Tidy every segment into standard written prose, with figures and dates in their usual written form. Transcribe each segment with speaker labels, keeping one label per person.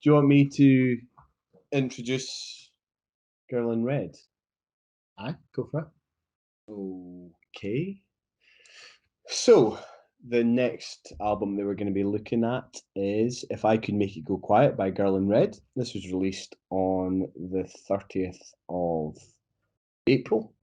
Speaker 1: you want me to introduce Girl in Red?
Speaker 2: Aye, go for it.
Speaker 1: Okay. So, the next album that we're going to be looking at is If I Could Make It Go Quiet by Girl in Red. This was released on the 30th of April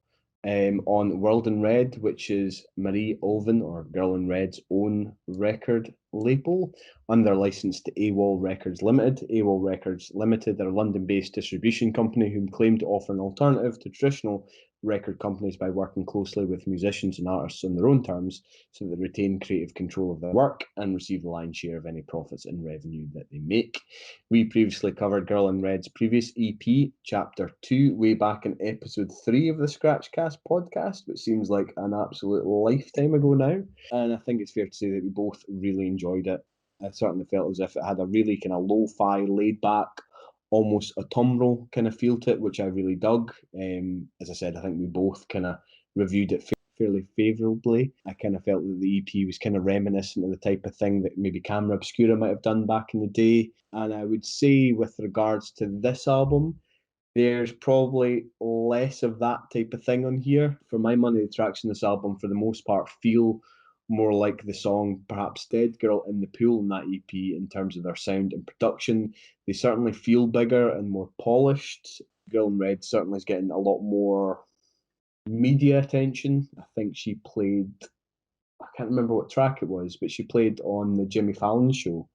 Speaker 1: on World in Red, which is Marie Ulven, or Girl in Red's own record label, under license to AWAL Records Limited. AWAL Records Limited are a London-based distribution company who claim to offer an alternative to traditional record companies by working closely with musicians and artists on their own terms, so that they retain creative control of their work and receive the lion's share of any profits and revenue that they make. We previously covered Girl in Red's previous EP, Chapter 2, way back in episode 3 of the Scratchcast podcast, which seems like an absolute lifetime ago now. And I think it's fair to say that we both really enjoyed it. I certainly felt as if it had a really kind of lo-fi, laid-back, almost autumnal kind of feel to it, which I really dug. As I said, I think we both kind of reviewed it fairly favourably. I kind of felt that the EP was kind of reminiscent of the type of thing that maybe Camera Obscura might have done back in the day. And I would say with regards to this album, there's probably less of that type of thing on here. For my money, the tracks in this album, for the most part, feel more like the song perhaps Dead Girl in the Pool in that EP in terms of their sound and production. They certainly feel bigger and more polished. Girl in Red certainly is getting a lot more media attention. I think she played, I can't remember what track it was, but she played on the Jimmy Fallon show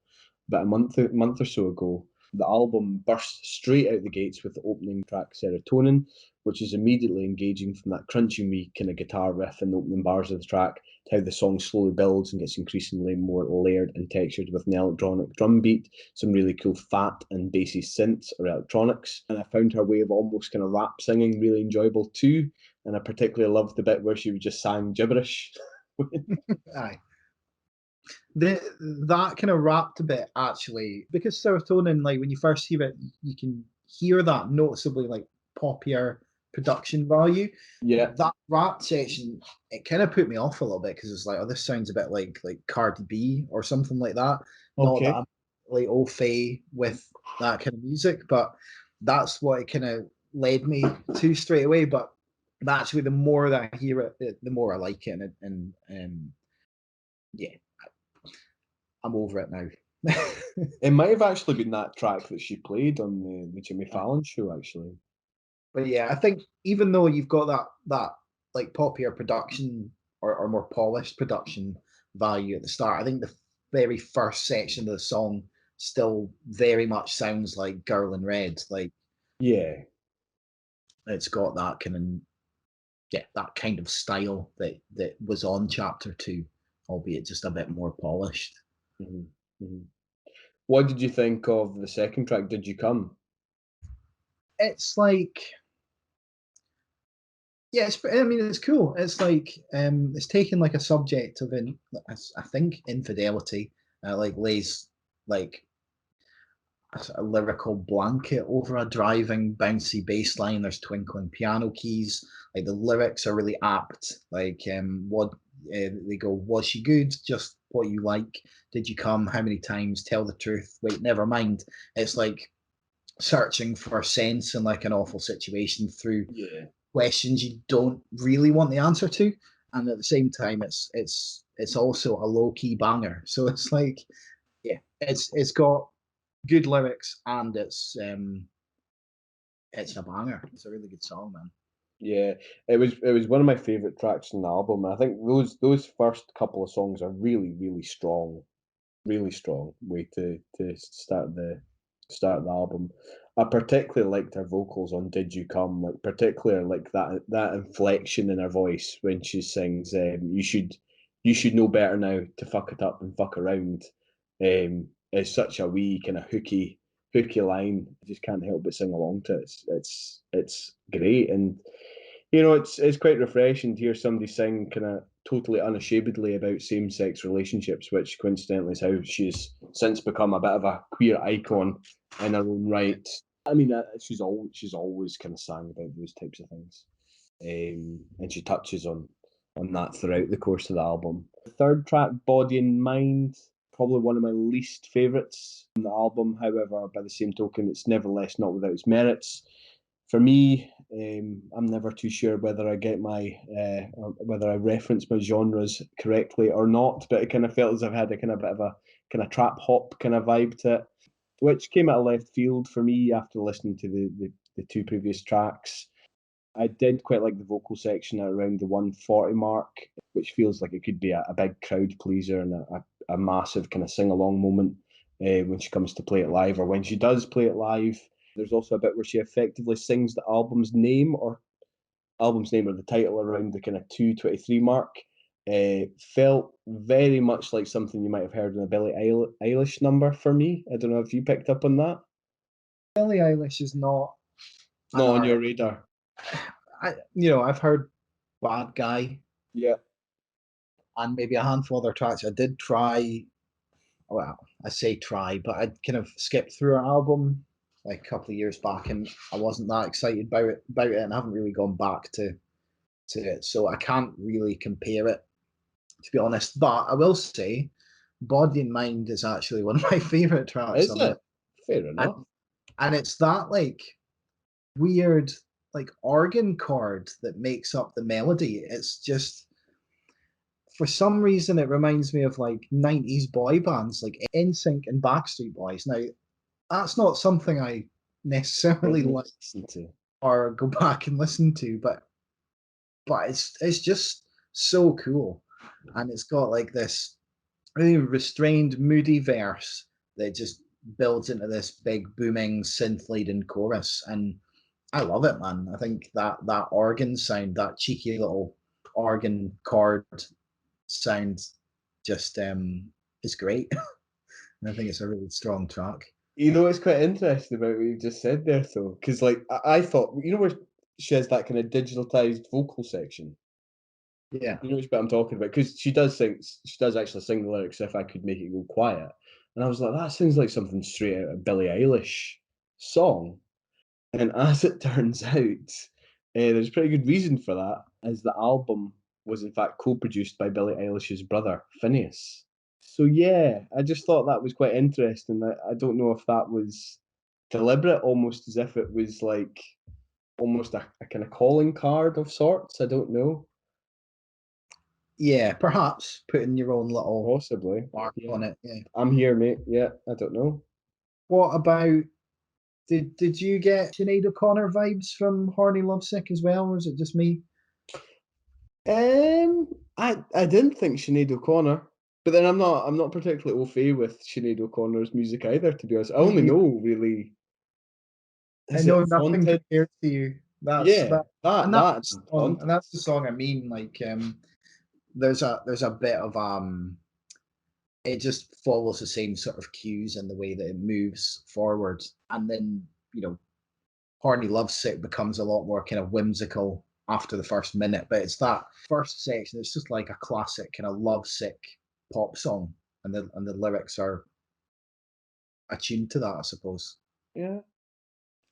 Speaker 1: about a month or so ago. The album burst straight out the gates with the opening track Serotonin, which is immediately engaging from that crunchy wee kind of guitar riff in the opening bars of the track to how the song slowly builds and gets increasingly more layered and textured with an electronic drum beat, some really cool fat and bassy synths or electronics. And I found her way of almost kind of rap singing really enjoyable too. And I particularly loved the bit where she just sang gibberish.
Speaker 2: Aye. That kind of rapped a bit actually, because Serotonin, like when you first hear it, you can hear that noticeably like poppier production value.
Speaker 1: Yeah.
Speaker 2: That rap section, it kind of put me off a little bit because it's like, oh, this sounds a bit like Cardi B or something like that. Not
Speaker 1: Okay.
Speaker 2: that I'm like au fait with that kind of music, but that's what it kind of led me to straight away. But actually, the more that I hear it, the more I like it, and yeah, I'm over it now.
Speaker 1: It might have actually been that track that she played on the Jimmy Fallon show, actually.
Speaker 2: But yeah, I think even though you've got that like poppier production or more polished production value at the start, I think the very first section of the song still very much sounds like Girl in Red. Like,
Speaker 1: Yeah.
Speaker 2: it's got that kind of, yeah, that kind of style that was on Chapter 2, albeit just a bit more polished.
Speaker 1: Mm-hmm. Mm-hmm. What did you think of the second track, Did You Come?
Speaker 2: It's like, yeah, I mean, it's cool. It's like, it's taken like a subject of, I think, infidelity, like lays like a lyrical blanket over a driving, bouncy bass line. There's twinkling piano keys. Like the lyrics are really apt. Like, they go, was she good? Just what you like. Did you come? How many times? Tell the truth. Wait, never mind. It's like searching for sense in like an awful situation through questions you don't really want the answer to, and at the same time, it's also a low key banger. So it's like, yeah, it's got good lyrics and it's a banger. It's a really good song, man.
Speaker 1: Yeah, it was one of my favorite tracks on the album. I think those first couple of songs are really strong, really strong way to start the album. I particularly liked her vocals on "Did You Come," like particularly like that inflection in her voice when she sings, you should know better now to fuck it up and fuck around." It's such a wee kind of hooky line. I just can't help but sing along to it. It's great, and it's quite refreshing to hear somebody sing kind of totally unashamedly about same-sex relationships, which coincidentally is how she's since become a bit of a queer icon in her own right. I mean, she's always kind of sang about those types of things, and she touches on that throughout the course of the album. The third track, Body and Mind, probably one of my least favourites on the album. However, by the same token, it's nevertheless not without its merits. For me, I'm never too sure whether I get my or whether I reference my genres correctly or not, but it kind of felt as I've had a kind of bit of a kind of trap hop kind of vibe to it, which came out of left field for me after listening to the two previous tracks. I did quite like the vocal section at around the 140 mark, which feels like it could be a big crowd pleaser and a massive kind of sing along moment when she comes to play it live, or when she does play it live. There's also a bit where she effectively sings the album's name or the title around the kind of 2:23 mark. Felt very much like something you might have heard in a Billie Eilish number for me. I don't know if you picked up on that.
Speaker 2: Billie Eilish is not an
Speaker 1: Not on your
Speaker 2: art.
Speaker 1: radar.
Speaker 2: I've heard Bad Guy
Speaker 1: Yeah.
Speaker 2: and maybe a handful of other tracks. I did try, well, I say try, but I kind of skipped through her album like a couple of years back, and I wasn't that excited about it, and I haven't really gone back to it, so I can't really compare it, to be honest. But I will say, Body and Mind is actually one of my favorite tracks
Speaker 1: Is
Speaker 2: on it,
Speaker 1: it? Fair
Speaker 2: and
Speaker 1: enough.
Speaker 2: it's that like weird like organ chord that makes up the melody. It's just for some reason it reminds me of like 90s boy bands like NSYNC and Backstreet Boys. Now that's not something I necessarily
Speaker 1: Normally
Speaker 2: like
Speaker 1: listen to.
Speaker 2: or go back and listen to, but it's just so cool, and it's got like this really restrained, moody verse that just builds into this big booming synth laden chorus, and I love it, man. I think that organ sound, that cheeky little organ chord sound, just is great. And I think it's a really strong track.
Speaker 1: You know, it's quite interesting about what you just said there, though, because like I thought, you know, where she has that kind of digitalized vocal section.
Speaker 2: Yeah,
Speaker 1: You know which bit I'm talking about, because she does sing. She does actually sing the lyrics. If I could make it go quiet, and I was like, that sounds like something straight out of Billie Eilish song. And as it turns out, there's pretty good reason for that, as the album was in fact co-produced by Billie Eilish's brother Phineas. So yeah, I just thought that was quite interesting. I don't know if that was deliberate, almost as if it was like almost a kind of calling card of sorts. I don't know.
Speaker 2: yeah, perhaps putting your own little
Speaker 1: Possibly.
Speaker 2: mark
Speaker 1: Yeah.
Speaker 2: on it. Yeah.
Speaker 1: I'm here, mate. Yeah, I don't know.
Speaker 2: What about did you get Sinead O'Connor vibes from Horny Lovesick as well, or is it just me?
Speaker 1: I didn't think Sinead O'Connor, but then I'm not particularly au fait with Sinead O'Connor's music either, to be honest. I only
Speaker 2: Yeah,
Speaker 1: know really,
Speaker 2: I
Speaker 1: is it
Speaker 2: know nothing
Speaker 1: Haunted?
Speaker 2: compares to you. That's
Speaker 1: Yeah,
Speaker 2: that,
Speaker 1: that
Speaker 2: and that's
Speaker 1: that
Speaker 2: the
Speaker 1: and
Speaker 2: song, and
Speaker 1: Haunted.
Speaker 2: that's the song I mean. Like, there's a bit of it just follows the same sort of cues in the way that it moves forward, and then Horny Lovesick becomes a lot more kind of whimsical after the first minute. But it's that first section, it's just like a classic kind of lovesick pop song, and the lyrics are attuned to that, I suppose.
Speaker 1: Yeah,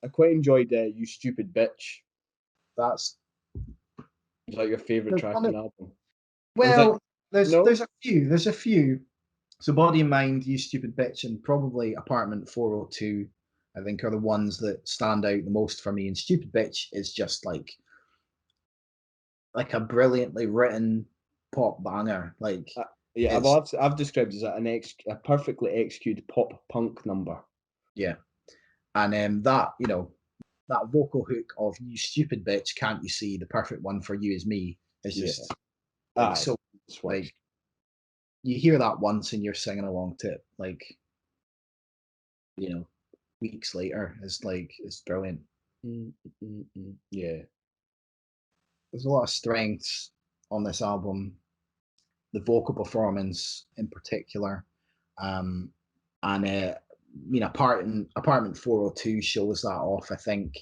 Speaker 1: I quite enjoyed "You Stupid Bitch."
Speaker 2: That's
Speaker 1: Was that your favorite
Speaker 2: there's
Speaker 1: track
Speaker 2: one
Speaker 1: on
Speaker 2: of,
Speaker 1: the album? Or was that
Speaker 2: well, there's
Speaker 1: no?
Speaker 2: a few. There's a few. So Body and Mind, You Stupid Bitch, and probably Apartment 402, I think, are the ones that stand out the most for me. And Stupid Bitch is just like a brilliantly written pop banger. Like
Speaker 1: Uh, yeah,
Speaker 2: it's
Speaker 1: well, I've described it as a perfectly executed pop punk number.
Speaker 2: yeah. And that vocal hook of "You stupid bitch, can't you see the perfect one for you is me" is
Speaker 1: Yeah,
Speaker 2: just like
Speaker 1: aye,
Speaker 2: so
Speaker 1: this
Speaker 2: like
Speaker 1: works.
Speaker 2: you hear that once and you're singing along to it like you know weeks later. It's brilliant.
Speaker 1: Yeah.
Speaker 2: There's a lot of strengths on this album. The vocal performance in particular, um, and Apartment 402 shows that off, I think,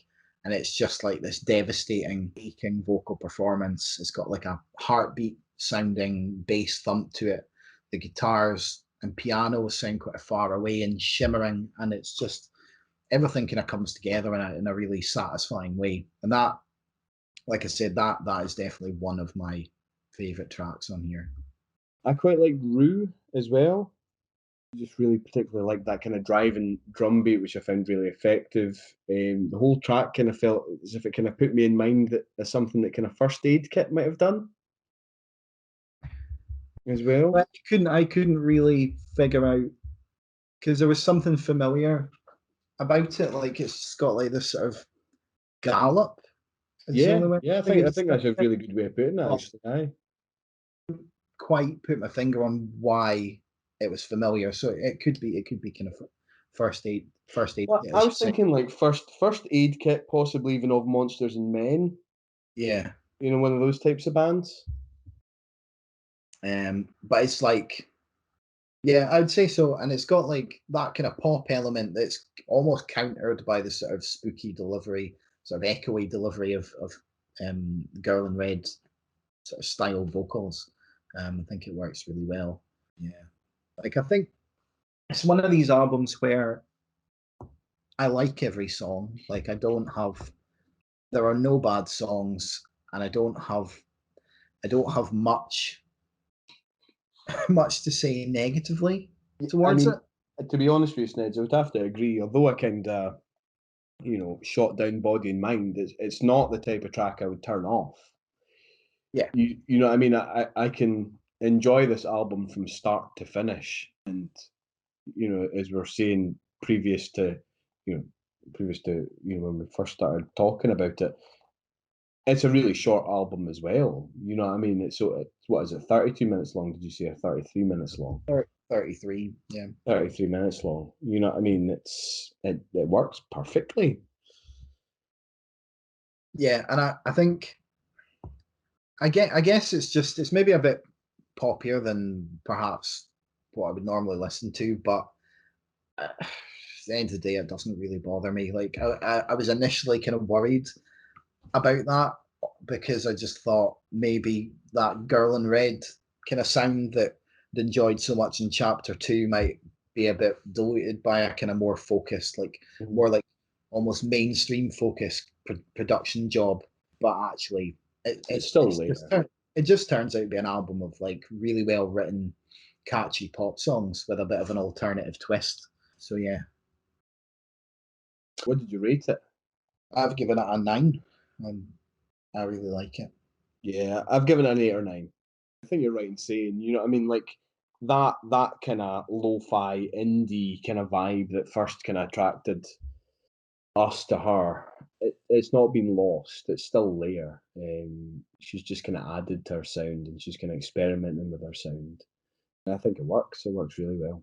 Speaker 2: and it's just like this devastating, aching vocal performance. It's got like a heartbeat sounding bass thump to it. The guitars and piano sound quite far away and shimmering, and it's just everything kind of comes together in a really satisfying way. And that, like I said, that is definitely one of my favorite tracks on here.
Speaker 1: I quite like Rue as well. just really particularly like that kind of driving drum beat, which I found really effective. The whole track kind of felt as if it kind of put me in mind that as something that kind of First Aid Kit might have done as well.
Speaker 2: But I couldn't really figure out because there was something familiar about it. Like it's got like this sort of gallop. Is the
Speaker 1: Yeah,
Speaker 2: only way
Speaker 1: yeah,
Speaker 2: I can
Speaker 1: I think
Speaker 2: describe
Speaker 1: that's a
Speaker 2: it.
Speaker 1: really good way of putting it.
Speaker 2: But
Speaker 1: Actually, aye.
Speaker 2: quite put my finger on why it was familiar. So it could be kind of first aid,
Speaker 1: Well, I
Speaker 2: as you
Speaker 1: was
Speaker 2: say.
Speaker 1: thinking like First Aid Kit, possibly even of Monsters and Men.
Speaker 2: Yeah.
Speaker 1: You know, one of those types of bands.
Speaker 2: But it's like, yeah, I'd say so. And it's got like that kind of pop element that's almost countered by the sort of spooky delivery, sort of echoey delivery of Girl in Red sort of style vocals. I think it works really well. Yeah. Like I think it's one of these albums where I like every song. Like I don't have there are no bad songs and I don't have much to say negatively
Speaker 1: I
Speaker 2: towards it.
Speaker 1: mean, to be honest with you, Sneds, I would have to agree. Although I kind of, shot down body and mind, it's not the type of track I would turn off.
Speaker 2: Yeah.
Speaker 1: You know what I mean? I can enjoy this album from start to finish, and as we're saying you know, previous to when we first started talking about it, it's a really short album as well. You know what I mean? It's what is it? 32 minutes long? Did you say, or 33 minutes long?
Speaker 2: 33. Yeah.
Speaker 1: 33 minutes long. You know what I mean? It works perfectly.
Speaker 2: Yeah. And I think I guess it's maybe a bit poppier than perhaps what I would normally listen to, but at the end of the day, it doesn't really bother me. Like I was initially kind of worried about that because I just thought maybe that Girl in Red kind of sound that I'd enjoyed so much in chapter two might be a bit diluted by a kind of more focused, like
Speaker 1: Mhm.
Speaker 2: more like almost mainstream focused production job. But actually, it,
Speaker 1: It's
Speaker 2: it
Speaker 1: still
Speaker 2: it's just
Speaker 1: later.
Speaker 2: it just turns out to be an album of like really well written, catchy pop songs with a bit of an alternative twist. So yeah,
Speaker 1: What did you rate it?
Speaker 2: I've given it a 9. I really like it.
Speaker 1: Yeah, I've given it an 8 or 9. I think you're right in saying, you know what I mean, like that kind of lo-fi indie kind of vibe that first kind of attracted us to her. It's not been lost. It's still there. She's just kind of added to her sound, and she's kind of experimenting with her sound. And I think it works. It works really well.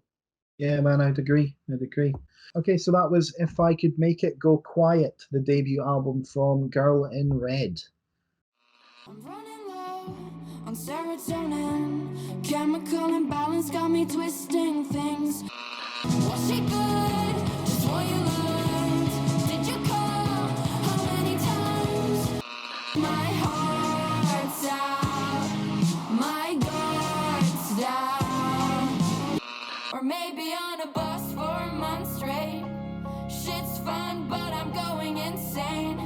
Speaker 2: Yeah, man, I'd agree. I'd agree. Okay, so that was If I Could Make It Go Quiet, the debut album from Girl in Red.
Speaker 3: I'm running low on serotonin. Chemical imbalance got me twisting things. Was she good? Just what you learned. Did you call? How many times? My heart's out. My guard's down. Or maybe on a bus for a month straight. Shit's fun, but I'm going insane.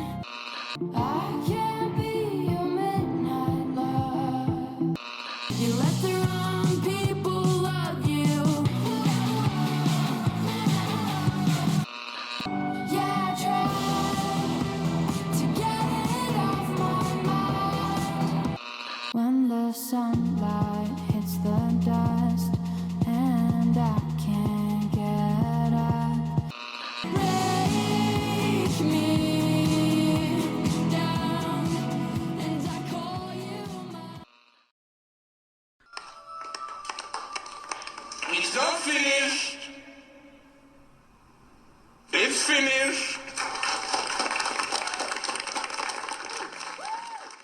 Speaker 3: I can't be your midnight love. You let the wrong people love you. Yeah, I tried to get it off my mind. When the sunlight hits the dust and I can't get up. Break me down and I call you mine.
Speaker 4: It's not finished. It's finished.